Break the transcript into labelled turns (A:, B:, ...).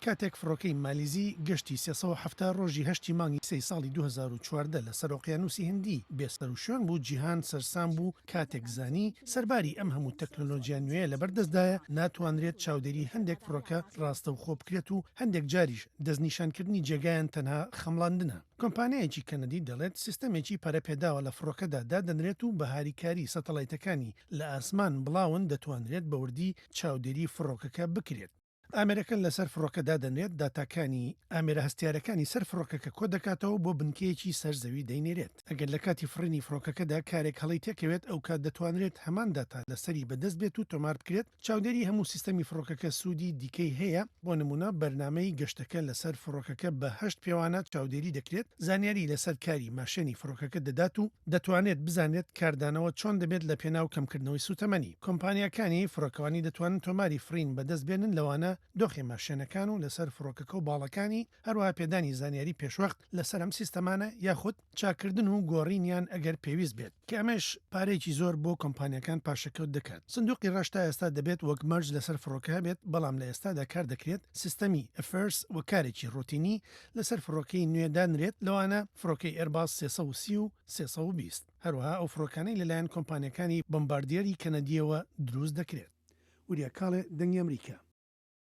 A: کاتێک فڕۆکەی مالیزی گەشتی 370 ڕۆژی 8 مانگی 3 ساڵی 2014 لە سەر ئۆقیانوسی هندی بێسەر و شوێن بوو جیهان سەرسام بوو کاتێک زانی سەرباری ئەم هەموو تەکنۆلۆژیا نوێیە لەبەردەستدایە ناتوانرێت چاودێری هەندێک فڕۆکە ڕاستە و خۆ بکرێت و هەندێک جاریش دەستنیشانکردنی جێگایان تەنها خەمڵاندنە. کۆمپانیایەکی کەنەدی دەڵێت سیستەمێکی پەرەپێداوە لە فڕۆکەدا دادەنرێت و بە هاریکاری سەتەڵایتەکانی لە ئاسمان بڵاون دەتوانرێت بە وردی چاودێری فڕۆکەکە بکرێت. ئامێرەکە لەسەر فڕۆکە دادەنرێت داتاکانی ئامێرە هەستیارەکانی سەر فڕۆکەکە کۆ دەکاتەوە بۆ بنکەیەکی سەرزەوی دەینێرێت. ئەگەر لە کاتی فڕینی فڕۆکەکەدا کارێک هەڵی تێکەوێت ئەو کات دەتوانرێت هەمان داتا لەسەری بەدەست بێت و تۆمار بکرێت چاودێری هەموو سیستەمی فڕۆکەکە سوودی دیکەی هەیە. بۆ نمونە بەرنامەی گەشتەکە لەسەر فڕۆکەکە بە 8 پێوانە چاودێری دەکرێت، زانیاری لەسەر کاری ماشێنی فڕۆکەکە دەدات و دەتوانێت بزانێت کاردانەوە چۆن دەبێت لە پێناو کەمکردنەوەی سوتەمەنی. کۆمپانیەکانی فڕۆکەوانی دەتوانن تۆماری فڕین بەدەست بێنن لەوانە دۆخی ماشێنەکان و لەسەر فڕۆکەکە و باڵەکانی هەروەها پێدانی زانیاری پێشوەخت لەسەر ئەم سیستەمانە یاخود چاکردن و گۆڕینیان ئەگەر پێویست بێت کە ئەمەش پارێکی زۆر بۆ کۆمپانیەکان پاشەکەوت دەکات. سندوقی ڕەشتا ئێستا دەبێت وەک مەرج لەسەر فڕۆکە بێت، بەڵام لە ئێستادا کار دەکرێت سیستەمی ئەفەرس و کارێکی ڕۆتینی لەسەر فڕۆکەی نوێدانرێت، لەوانە فڕۆکەی ئێرباس 330 و 320. هەروەها ئەو فڕۆکانەی لەلایەن کۆمپانیەکانی بۆمباردێری کەنەدیەوە دروست دەکرێت. وریا کاڵێ دەنگی ئەمریکا.